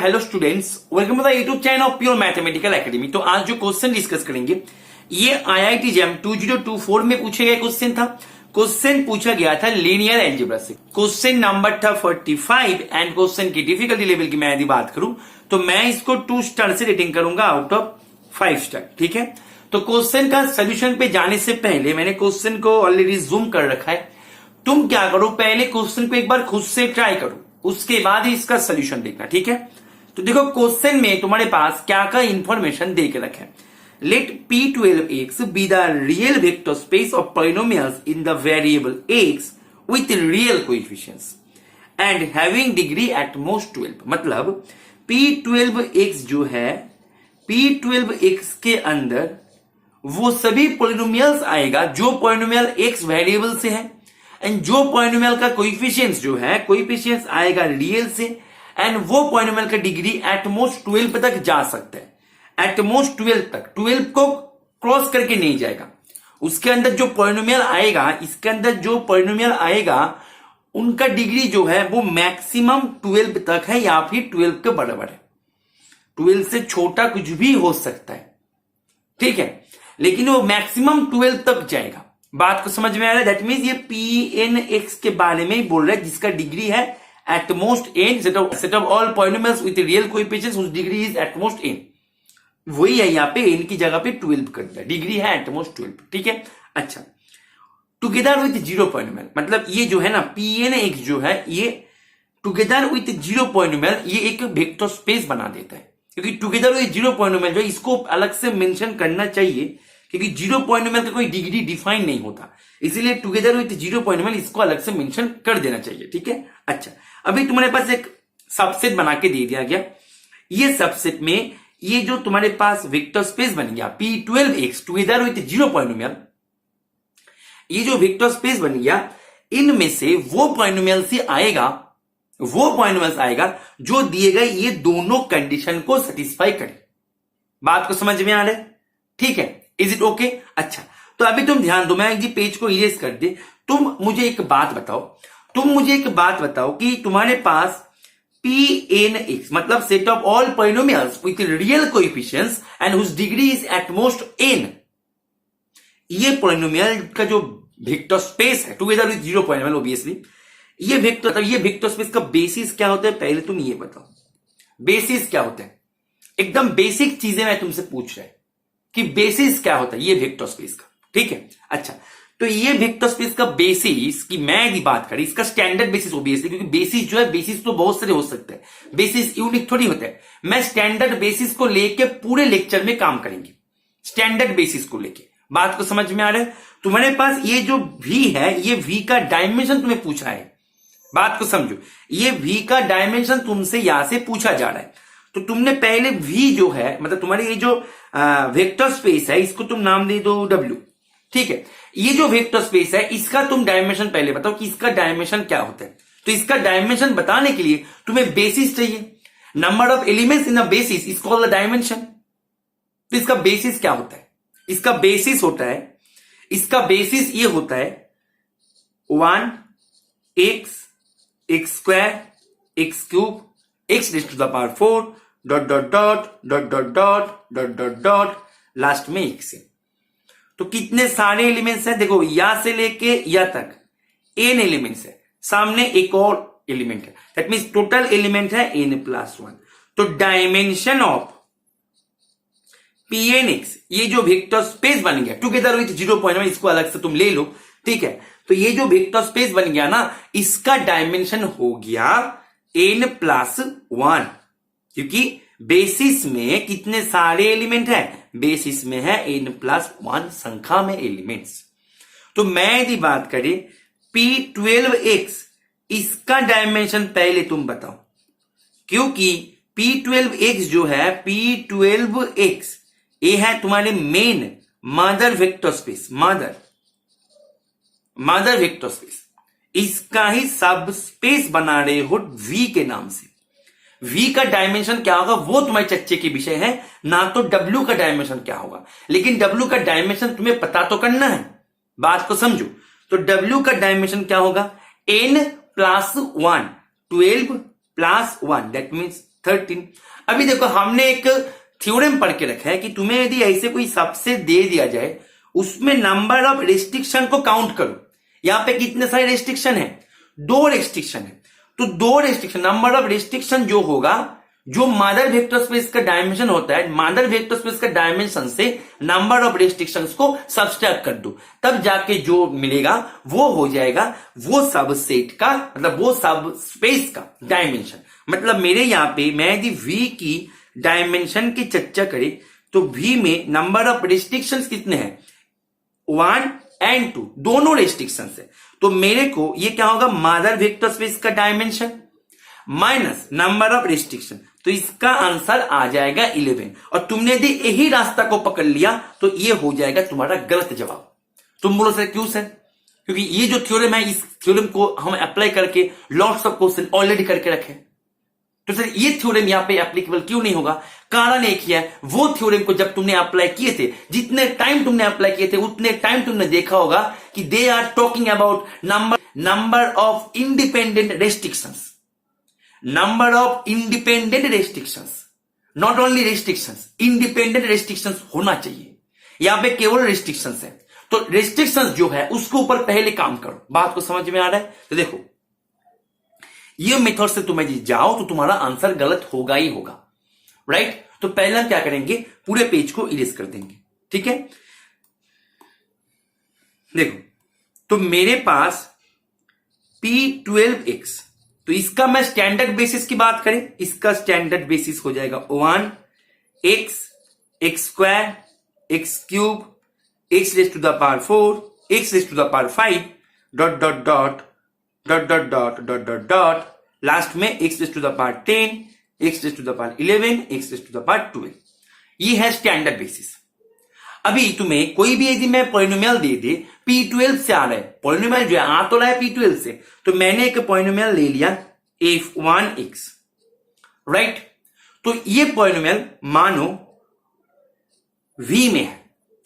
Hello students, welcome to the YouTube channel of pure mathematical academy. तो आज जो question discuss करेंगे ये आईआईटी जैम 2024 में पूछे गए क्वेश्चन था। क्वेश्चन पूछा गया था लीनियर अलजेब्रा से। क्वेश्चन नंबर था 45 एंड क्वेश्चन की डिफिकल्टी लेवल की मैं यदि बात करूं तो मैं इसको 2 स्टार से रेटिंग करूंगा आउट ऑफ 5 स्टार। ठीक है, तो क्वेश्चन का सोल्यूशन पे जाने से पहले मैंने क्वेश्चन को ऑलरेडी जूम कर रखा है। तुम क्या करो, पहले क्वेश्चन को एक बार खुद से ट्राई करो, उसके बाद ही इसका सोल्यूशन देखना। ठीक है, तो देखो क्वेश्चन में तुम्हारे पास क्या क्या इंफॉर्मेशन दे के रखे। Let P12x be the real vector space of polynomials in the variable x with real coefficients and having degree at most 12। मतलब P12x जो है, P12x के अंदर वो सभी पॉलिनोमियल्स आएगा जो पॉलिनोमियल x वेरिएबल से है एंड जो पॉलिनोमियल का कोएफिशिएंट्स जो है, कोएफिशिएंट्स आएगा रियल से एंड वो पॉलिनोमियल का डिग्री एटमोस्ट 12 तक जा सकता है। एटमोस्ट 12 तक, 12 को क्रॉस करके नहीं जाएगा। उसके अंदर जो पॉलिनोमियल आएगा, इसके अंदर जो पॉलिनोमियल आएगा उनका डिग्री जो है वो मैक्सिमम 12 तक है या फिर 12 के बराबर है। 12 से छोटा कुछ भी हो सकता है, ठीक है, लेकिन वो मैक्सिमम 12 तक जाएगा। बात को समझ में आ रहा है? दैट मीन्स ये Pnx के बारे में ही बोल रहा है जिसका डिग्री है at most n set of all polynomials with real coefficients whose degree is at most n। वही है, यहाँ पे n की जगह पे 12 कर दिया, डिग्री है at most 12। ठीक है, अच्छा, टुगेदर विथ जीरो पॉलिनोमियल, मतलब ये जो है ना Pnx जो है ये टुगेदर विथ जीरो पॉलिनोमियल ये एक वेक्टर स्पेस बना देता है। क्योंकि टुगेदर विथ जीरो पॉलिनोमियल जो इसको अलग से मेंशन करना चाहिए क्योंकि जीरो पॉलिनोमियल का कोई डिग्री डिफाइन नहीं होता, इसीलिए टुगेदर विथ जीरो पॉलिनोमियल इसको अलग से मेंशन कर देना चाहिए। ठीक है, अच्छा, अभी तुम्हारे पास एक सबसेट बना के दे दिया गया। ये सबसेट में ये जो तुम्हारे पास वेक्टर स्पेस बन गया P12x together with zero polynomial, ये जो वेक्टर स्पेस बन गया इनमें से वो पॉलिनोमियल से आएगा, वो पॉलिनोमियल्स आएगा जो दिए गए ये दोनों कंडीशन को सेटिस्फाई करे। बात को समझ में आ रहा है? ठीक है, इज इट ओके? अच्छा, तो अभी तुम ध्यान दो, मैं एक पेज को इरेज कर दे। तुम मुझे एक बात बताओ कि तुम्हारे पास Pnx मतलब set of all polynomials with real coefficients and whose degree is at most n, ये पॉलिनोमियल का जो वेक्टर स्पेस है together with zero polynomial, obviously ये वेक्टर स्पेस का बेसिस क्या होता है, पहले तुम ये बताओ बेसिस क्या होता है। एकदम बेसिक चीजें मैं तुमसे पूछ रहा है कि बेसिस क्या होता है ये वेक्टर स्पेस का। ठीक है, अच्छा, तो ये वेक्टर स्पेस का बेसिस की मैं यदि बात करें, इसका स्टैंडर्ड बेसिस ऑब्वियसली, क्योंकि बेसिस जो है, बेसिस तो बहुत सारे हो सकते हैं, बेसिस यूनिक थोड़ी होता है। मैं स्टैंडर्ड बेसिस को लेके पूरे लेक्चर में काम करेंगे, स्टैंडर्ड बेसिस को लेके। बात को समझ में आ रहा है? तुम्हारे पास ये जो v है, ये v का डायमेंशन तुम्हें पूछा है। बात को समझो, ये v का डायमेंशन तुमसे यहां से पूछा जा रहा है, तो तुमने पहले v जो है, मतलब तुम्हारी ये जो वेक्टर स्पेस है, इसको तुम नाम दे दो w। ठीक है, ये जो वेक्टर स्पेस है इसका तुम डायमेंशन पहले बताओ कि इसका डायमेंशन क्या होता है। तो इसका डायमेंशन बताने के लिए तुम्हें बेसिस चाहिए। Number of elements in the basis is called the dimension. तो इसका बेसिस क्या होता है? इसका बेसिस ये होता है 1 x square x cube x raise to the power 4 dot dot dot dot dot dot dot dot dot last में x है। तो कितने सारे एलिमेंट्स हैं? देखो यहां से लेके या तक n एलिमेंट्स है, सामने एक और एलिमेंट है, दैट मीन्स टोटल एलिमेंट है n+1। तो डायमेंशन ऑफ Pnx ये जो वेक्टर स्पेस बन गया टुगेदर विथ जीरो पॉलिनोमियल, इसको अलग से तुम ले लो। ठीक है, तो ये जो वेक्टर स्पेस बन गया ना, इसका डायमेंशन हो गया n+1, क्योंकि बेसिस में कितने सारे एलिमेंट है? बेसिस में है n+1 संख्या में एलिमेंट्स। तो मैं यदि बात करें P12x, इसका डायमेंशन पहले तुम बताओ, क्योंकि P12x जो है, P12x ये है तुम्हारे main mother vector space, mother vector space, इसका ही सब स्पेस बना रहे हो v के नाम से। v का डायमेंशन क्या होगा वो तुम्हारे चर्चे के विषय है, ना तो w का डायमेंशन क्या होगा। लेकिन w का डायमेंशन तुम्हें पता तो करना है, बात को समझो। तो w का डायमेंशन क्या होगा? n+1, 12 +1, that means 13। अभी देखो हमने एक थ्योरम पढ़ के रखा है कि तुम्हें यदि ऐसे कोई सबसेट दे दिया जाए, उसमें नंबर ऑफ रेस्ट्रिक्शन को काउंट करो। यहां पे कितने सारे रेस्ट्रिक्शन है? 2 रेस्ट्रिक्शन है। तो 2 रेस्ट्रिक्शन, नंबर ऑफ रेस्ट्रिक्शन जो होगा, जो मदर वेक्टर स्पेस का डायमेंशन होता है, मदर वेक्टर स्पेस का डायमेंशन से नंबर ऑफ रेस्ट्रिक्शंस को सब्सट्रैक्ट कर दो, तब जाके जो मिलेगा वो हो जाएगा वो सबसेट का, मतलब वो सब स्पेस का डायमेंशन। मतलब मेरे यहां पे मैं यदि V की डायमेंशन की चर्चा करें तो V में नंबर ऑफ रेस्ट्रिक्शंस कितने हैं? 1 एंड 2 दोनों रेस्ट्रिक्शंस है। तो मेरे को ये क्या होगा? मदर वेक्टर स्पेस का dimension minus number of restriction, तो इसका आंसर आ जाएगा 11। और तुमने यदि यही रास्ता को पकड़ लिया तो ये हो जाएगा तुम्हारा गलत जवाब। तुम बोलो सर क्यों सर? क्योंकि ये जो थ्योरम है, इस थ्योरम को हम अप्लाई करके लॉट्स ऑफ क्वेश्चन ऑलरेडी करके रखे। तो सर ये थ्योरम यहां पे एप्लीकेबल क्यों नहीं होगा? कारण एक ही है, वो थ्योरम को जब तुमने अप्लाई किए थे, जितने टाइम तुमने अप्लाई किए थे उतने टाइम तुमने देखा होगा कि they are talking about number of independent restrictions, number of independent restrictions, not only restrictions, independent restrictions होना चाहिए। यहां पे केवल रेस्ट्रिक्शंस है, तो रेस्ट्रिक्शंस जो है उसके ऊपर पहले काम करो। बात को समझ में आ रहा है? तो देखो ये मेथड से तुम यदि जाओ तो तुम्हारा आंसर गलत होगा ही होगा, राइट? तो पहले हम क्या करेंगे, पूरे पेज को इरेज कर देंगे, ठीक है? देखो तो मेरे पास P12x, तो इसका मैं स्टैंडर्ड बेसिस की बात करें, इसका स्टैंडर्ड बेसिस हो जाएगा 1 x x square x cube x raise to the power 4 x raise to the power 5 dot dot dot dot dot dot dot dot dot last में x raise to the power 10 x raise to the power 11 x raise to the power 12। ये है standard basis. अभी तुम्हें कोई भी यदि मैं polynomial दे दे, P12 से आ रहा है, पॉलिनोमियल जो है आ तो रहा है P12 से, तो मैंने एक पॉलिनोमियल ले लिया f1x, राइट? तो ये पॉलिनोमियल मानो V में है।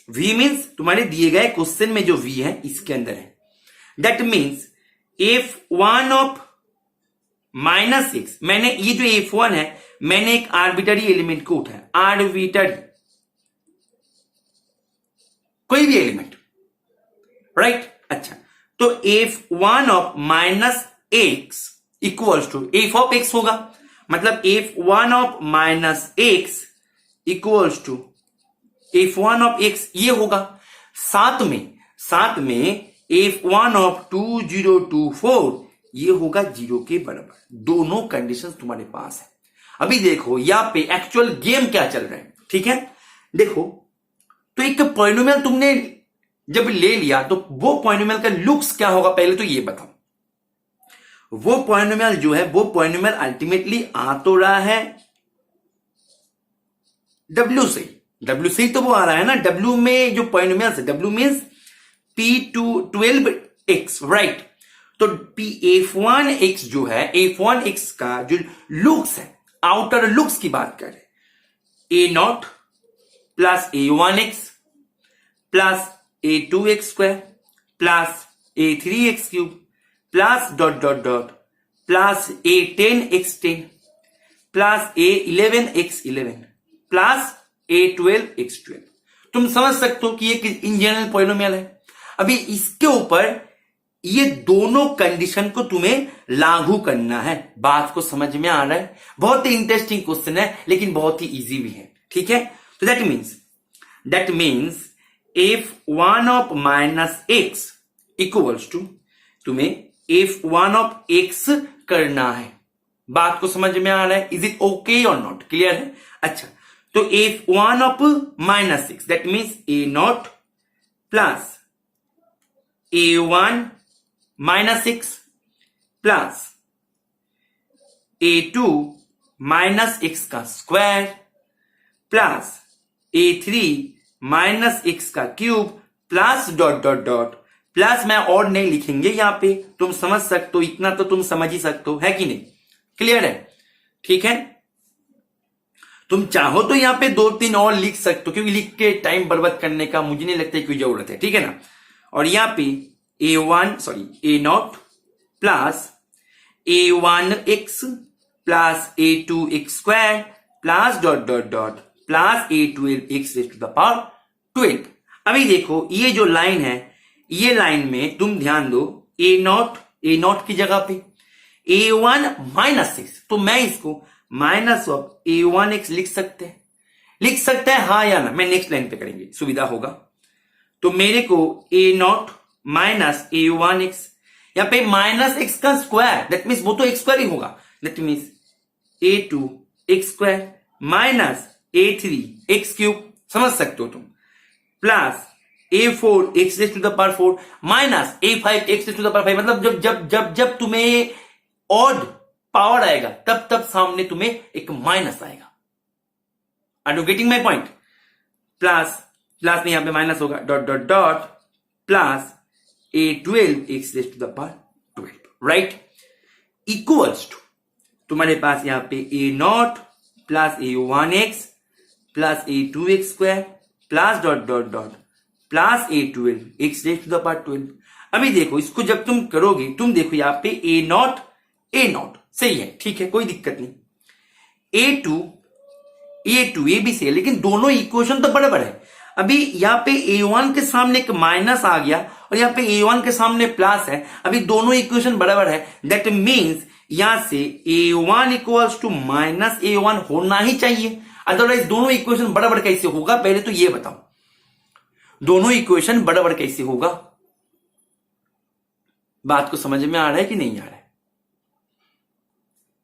V मीन्स तुम्हारे दिए गए क्वेश्चन में जो V है इसके अंदर है। That means f1 of -x, मैंने ये जो f1 है मैंने एक आर्बिटरी एलिमेंट को उठाया, आर्बिटरी कोई भी एलिमेंट, राइट? अच्छा, तो f1 of -x equals to f of x होगा, मतलब f1 of -x equals to f1 of x ये होगा। साथ में f1 ऑफ 2024 ये होगा 0 के बराबर। दोनों कंडीशन तुम्हारे पास है। अभी देखो यहां पे एक्चुअल गेम क्या चल रहा है, ठीक है? देखो तो एक पॉलिनोमियल तुमने जब ले लिया तो वो पॉलिनोमियल का लुक्स क्या होगा पहले तो ये बताओ। वो पॉलिनोमियल जो है वो पॉलिनोमियल अल्टीमेटली आ तो रहा है W से तो वो आ रहा है ना। W में जो पॉलिनोमियल है, W मीन्स P12x, राइट? तो f1x जो है, f1x का जो लुक्स है, आउटर लुक्स की बात करें, a0 plus a1x plus a2x square plus a3x cube plus dot dot dot plus a10x10 plus a11x11 plus a12x12। तुम समझ सकते हो कि ये इन जनरल पॉलिनोमियल है। अभी इसके ऊपर ये दोनों कंडीशन को तुम्हें लागू करना है। बात को समझ में आ रहा है? बहुत ही इंटरेस्टिंग क्वेश्चन है लेकिन बहुत ही इजी भी है, ठीक है? तो that means f1 of -x equals to तुम्हें f1 ऑफ x करना है। बात को समझ में आ रहा है? इज इट ओके और नॉट? क्लियर है? अच्छा, तो f1 of -x that means a0 plus a1 -x plus a2 -x का स्क्वायर प्लस a3 -x का cube plus dot dot dot plus मैं और नहीं लिखेंगे यहां पे, तुम समझ सकते हो, इतना तो तुम समझ ही सकते हो, है कि नहीं? क्लियर है? ठीक है, तुम चाहो तो यहां पे 2-3 और लिख सकते हो, क्योंकि लिख के टाइम बर्बाद करने का मुझे नहीं लगता कोई जरूरत है, ठीक है ना? और यहां पे a0 plus a1x plus a2x² plus dot dot dot plus a12x raise to the power 12। अभी देखो ये जो लाइन है, ये लाइन में तुम ध्यान दो a नॉट की जगह पे a1 माइनस 6, तो मैं इसको माइनस ऑफ a1x लिख सकते हैं हाँ या ना, मैं नेक्स्ट लाइन पे करेंगे सुविधा होगा। तो मेरे को a नॉट माइनस a1x, यहां पे माइनस x का स्क्वायर, दैट मीन्स वो तो x स्क्वायर ही होगा, that means a2x² minus a3x³ समझ सकते हो तुम, plus a4x raise to the power 4 minus a5x raise to the power 5। मतलब जब जब जब जब तुम्हें ऑड पावर आएगा तब तब सामने तुम्हें एक माइनस आएगा। Are you getting my point? Plus plus में यहां पे माइनस होगा dot dot dot plus a12x raise to the power 12, right, equals to तुम्हारे पास यहां पे a nought plus a1x plus a2x² plus dot dot dot plus a12x raise to the power 12। अभी देखो इसको जब तुम करोगे, तुम देखो यहां पे a नॉट सही है, ठीक है, कोई दिक्कत नहीं। a2 ये भी सही है, लेकिन दोनों इक्वेशन तो बराबर है। अभी यहाँ पे a1 के सामने एक माइनस आ गया और यहाँ पे a1 के सामने प्लस है, अभी दोनों इक्वेशन बराबर है, दैट मीन्स यहां से a1 equals to minus a1 होना ही चाहिए, अदरवाइज दोनों इक्वेशन बराबर कैसे होगा, पहले तो ये बताओ दोनों इक्वेशन बराबर कैसे होगा। बात को समझ में आ रहा है कि नहीं आ रहा है?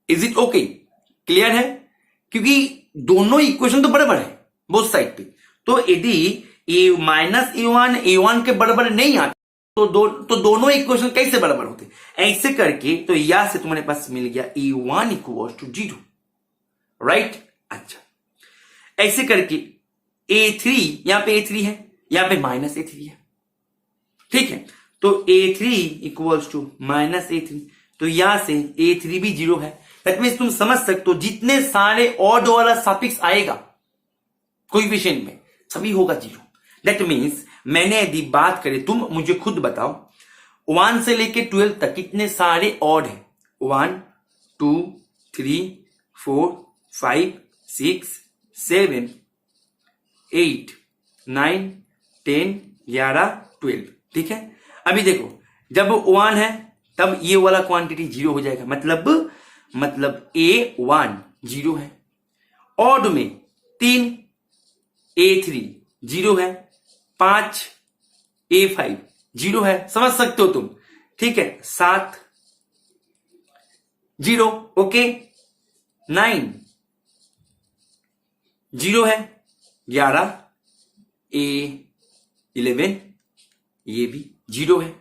Is it okay? क्लियर है? क्योंकि दोनों इक्वेशन तो बराबर है बोथ साइड पे, तो यदि a माइनस a1 के बराबर नहीं आता तो दोनों इक्वेशन कैसे बराबर होते? ऐसे करके तो यहां से तुम्हारे पास मिल गया a1 इक्वल टू 0, राइट। अच्छा, ऐसे करके a3, यहां पे a3 है, यहां पे माइनस a3 है, ठीक है, तो a3 equals to minus a3, तो यहां से a3 भी 0 है। दैट मीन्स तुम समझ सकते हो जितने सारे ऑड वाला सफिक्स आएगा कोएफिशिएंट में सभी होगा 0। दैट मीन्स मैंने यदि बात करें, तुम मुझे खुद बताओ 1 से लेके 12 तक कितने सारे ऑड है? 1 2 3 4 5 6 7 8 9 10 11 12, ठीक है। अभी देखो जब 1 है तब ये वाला क्वांटिटी 0 हो जाएगा, मतलब a1 0 है। ऑड में 3 a3 0 है, 5 a5 0 है, समझ सकते हो तुम, ठीक है। 7 0, ओके, 9 0 है, 11 a11 ये भी 0 है।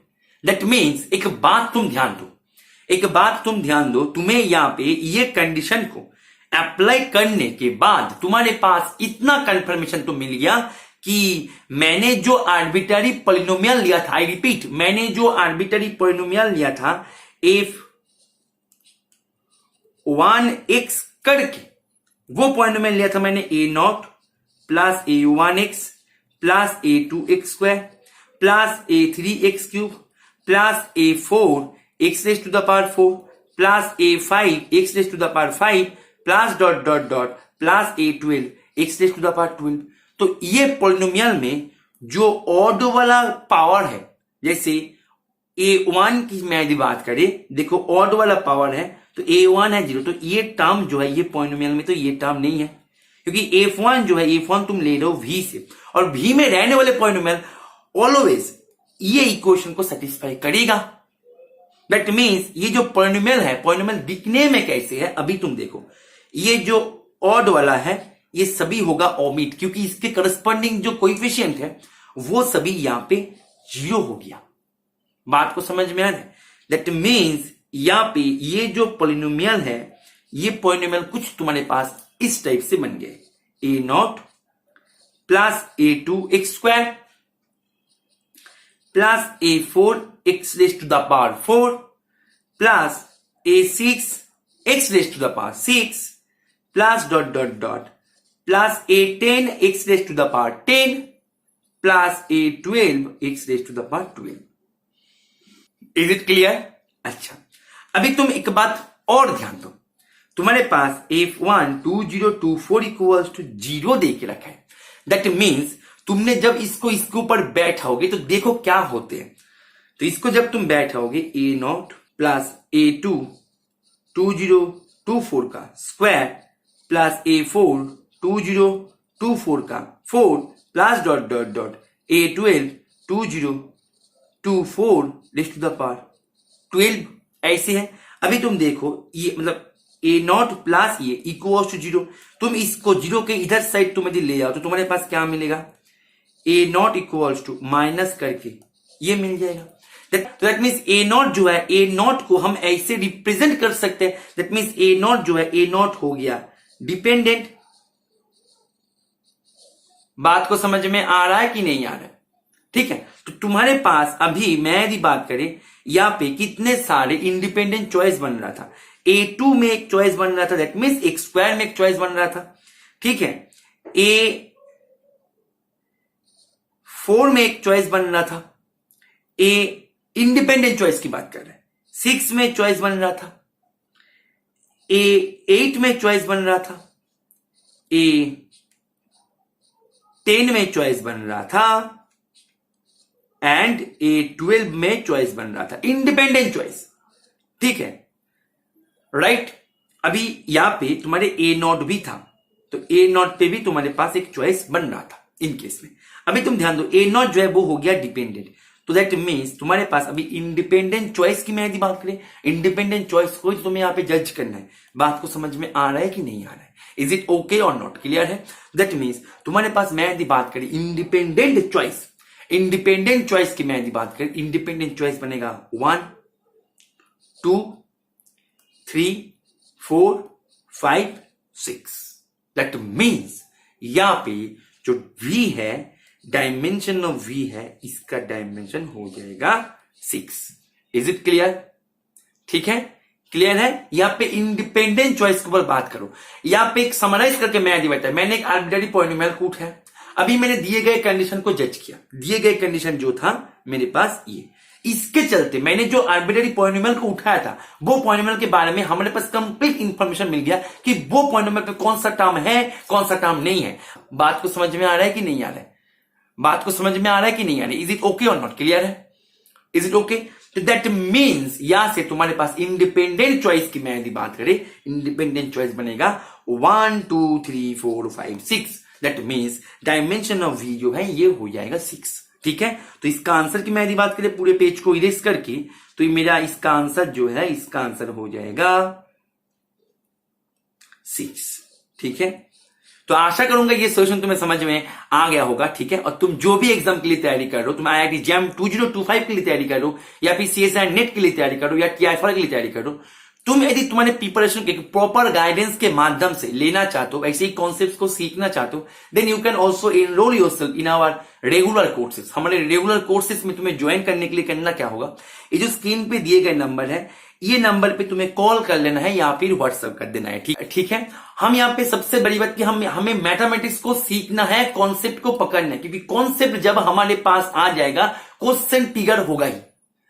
दैट मीन्स एक बात तुम ध्यान दो, तुम्हें यहां पे ये कंडीशन को अप्लाई करने के बाद तुम्हारे पास इतना कंफर्मेशन तो मिल गया कि मैंने जो आर्बिट्ररी पॉलिनोमियल लिया था, आई रिपीट, मैंने जो आर्बिट्ररी पॉलिनोमियल लिया था f1x करके, वो पॉलिनोमियल लिया था मैंने a0 plus a1x plus a2x² plus a3x³ plus a4x raise to the power 4 plus a5x raise to the power 5 plus dot dot dot plus a12x raise to the power 12। तो ये polynomial में जो odd वाला power है, जैसे a1 की मैं यदि बात करें, देखो ऑड वाला पावर है तो a1 है 0, तो ये टर्म जो है ये पॉलिनोमियल में तो ये टर्म नहीं है, क्योंकि f1 जो है f1 तुम ले रहे हो v से, और v में रहने वाले पॉलिनोमियल ऑलवेज ये इक्वेशन को सेटिस्फाई करेगा। दैट मीन्स ये जो पॉलिनोमियल है, पॉलिनोमियल दिखने में कैसे है अभी तुम देखो, ये जो ऑड वाला है ये सभी होगा ओमिट, क्योंकि इसके करस्पॉन्डिंग जो कोएफिशिएंट है वो सभी यहां पे 0 हो गया। बात को समझ में आ रहा है? दैट मीन्स यहां पे ये जो पॉलिनोमियल है, ये पॉलिनोमियल कुछ तुम्हारे पास इस टाइप से बन गए, a0 plus a2x² plus a4x raise to the power 4 plus a6x raise to the power 6 plus dot dot dot plus a10x raise to the power 10 plus a12x raise to the power 12। Is it clear? अच्छा, अभी तुम एक बात और ध्यान दो, तुम्हारे पास F1 2024 equals to 0 दे के रखा है। दैट मीन्स तुमने जब इसको इसके ऊपर बैठाओगे तो देखो क्या होते हैं। तो इसको जब तुम बैठाओगे A0 प्लस A2 2024 का स्क्वायर प्लस A4 2024 का 4 plus dot dot dot A12 2024 raise to the power 12 ऐसे है। अभी तुम देखो ये मतलब A0 प्लस ये इक्वल्स टू 0, तुम इसको 0 के इधर साइड तुम यदि ले आओ तो तुम्हारे पास क्या मिलेगा, A0 इक्वल्स टू माइनस करके ये मिल जाएगा। दैट मीन्स A0 जो है A0 को हम ऐसे रिप्रेजेंट कर सकते हैं। दैट मीन्स A0 जो है A0 हो गया डिपेंडेंट। बात को समझ में आ रहा है कि नहीं आ रहा है? ठीक है, तो तुम्हारे पास अभी मैं यदि बात करें यहां पे कितने सारे इंडिपेंडेंट चॉइस बन रहा था। A2 में एक चॉइस बन रहा था, दैट मीन्स एक स्क्वायर में एक चॉइस बन रहा था। ठीक है, A4 में एक चॉइस बन रहा था। इंडिपेंडेंट चॉइस की बात कर रहे हैं। 6 में चॉइस बन रहा था। A8 में चॉइस बन रहा था। A10 में चॉइस बन रहा था एंड A12 में चॉइस बन रहा था, इंडिपेंडेंट चॉइस। ठीक है, राइट। अभी यहां पे तुम्हारे A0 भी था, तो A0 पे भी तुम्हारे पास एक चॉइस बन रहा था इन केस में। अभी तुम ध्यान दो, A0 जो है वो हो गया डिपेंडेंट, तो दैट मीन्स तुम्हारे पास अभी इंडिपेंडेंट चॉइस की मैं यदि बात करें, इंडिपेंडेंट चॉइस को तुम्हें यहां पे जज करना है। बात को समझ में आ रहा है कि नहीं आ रहा है? इज इट ओके और नॉट? क्लियर है? दैट मीन्स तुम्हारे पास मैं यदि बात करें इंडिपेंडेंट चॉइस, इंडिपेंडेंट चॉइस की मैं यदि बात करें, इंडिपेंडेंट चॉइस बनेगा 1 2 3 4 5 6। दैट मीन्स यहां पे जो V है, डायमेंशन ऑफ V है, इसका डायमेंशन हो जाएगा 6। Is it clear? ठीक है, क्लियर है? यहां पे इंडिपेंडेंट चॉइस के ऊपर बात करो। यहां पे एक समराइज करके मैं यदि बताया, मैंने एक आर्बिट्ररी पॉलिनोमियल कूट है। अभी मैंने दिए गए कंडीशन को जज किया, दिए गए कंडीशन जो था मेरे पास ये, इसके चलते मैंने जो आर्बिट्ररी पॉलिनोमियल को उठाया था वो पॉलिनोमियल के बारे में हमारे पास कंप्लीट इंफॉर्मेशन मिल गया कि वो पॉलिनोमियल का कौन सा टर्म है, कौन सा टर्म नहीं है। बात को समझ में आ रहा है कि नहीं आ रहा है? बात को समझ में आ रहा है कि नहीं आ रहा है? इज इट ओके और नॉट? क्लियर है? Is it okay? तो दैट मीन्स यहां से तुम्हारे पास इंडिपेंडेंट चॉइस की मैं यदि बात करें, इंडिपेंडेंट चॉइस बनेगा 1 2 3 4 5 6। That means dimension of V जो है ये हो जाएगा 6। ठीक है, तो इसका आंसर की मैं यदि बात करें पूरे पेज को इरेज करके, तो मेरा इसका आंसर जो है, इसका आंसर हो जाएगा 6। ठीक है, तो आशा करूंगा ये सोल्यूशन तुम्हें समझ में आ गया होगा। ठीक है, और तुम जो भी एग्जाम के लिए तैयारी कर रहे हो, तुम IIT JAM 2025 के लिए तैयारी कर रहे हो, या फिर CSIR नेट के लिए तैयारी कर रहे हो, या TIFR के लिए तैयारी कर रहे हो, तुम यदि तुम्हारे प्रिपरेशन के प्रॉपर गाइडेंस के माध्यम से लेना चाहते हो, ऐसे ही कॉन्सेप्ट्स को सीखना चाहते हो, then you can also enrol yourself in our regular courses. हमारे रेगुलर कोर्सेज में तुम्हें ज्वाइन करने के लिए करना क्या होगा, ये जो स्क्रीन पे दिए गए नंबर है, ये नंबर पे तुम्हें कॉल कर लेना है या फिर व्हाट्सएप कर देना है। ठीक है, हम यहाँ पे सबसे बड़ी बात कि हमें मैथमेटिक्स को सीखना है, कॉन्सेप्ट को पकड़ना है, क्योंकि कॉन्सेप्ट जब हमारे पास आ जाएगा क्वेश्चन फिगर होगा ही।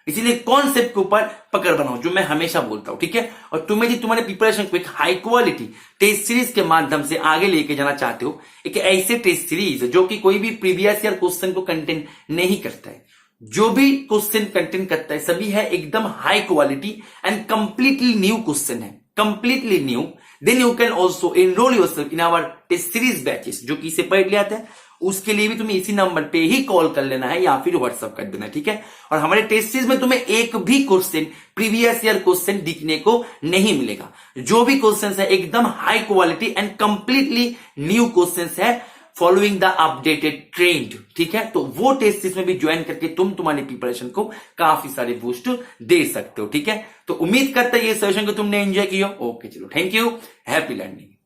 इसीलिए कॉन्सेप्ट के ऊपर पकड़ बनाओ, जो मैं हमेशा बोलता हूं। ठीक है, और तुम्हें यदि तुम्हारे प्रिपरेशन को एक हाई क्वालिटी टेस्ट सीरीज के माध्यम से आगे लेके जाना चाहते हो, एक ऐसे टेस्ट सीरीज जो कि कोई भी प्रीवियस ईयर क्वेश्चन को कंटेंट नहीं करता है, जो भी क्वेश्चन कंटेंट करता है सभी है एकदम high quality and completely new question है, completely new, then you can also enrol yourself in our test series batches, जो कि इसे पढ़ लिया था। उसके लिए भी तुम्हें इसी नंबर पे ही कॉल कर लेना है या फिर व्हाट्सएप कर देना। ठीक है, और हमारे टेस्ट सीरीज में तुम्हें एक भी क्वेश्चन प्रीवियस ईयर क्वेश्चन दिखने को नहीं मिलेगा। जो भी क्वेश्चन है एकदम high quality and completely new question है, फॉलोइंग द अपडेटेड ट्रेंड। ठीक है, तो वो टेस्ट सीरीज में भी ज्वाइन करके तुम तुम्हारी प्रिपरेशन को काफी सारे बूस्ट दे सकते हो। ठीक है, तो उम्मीद करता है ये सेशन को तुमने एंजॉय किया। ओके, चलो, थैंक यू, हैप्पी लर्निंग।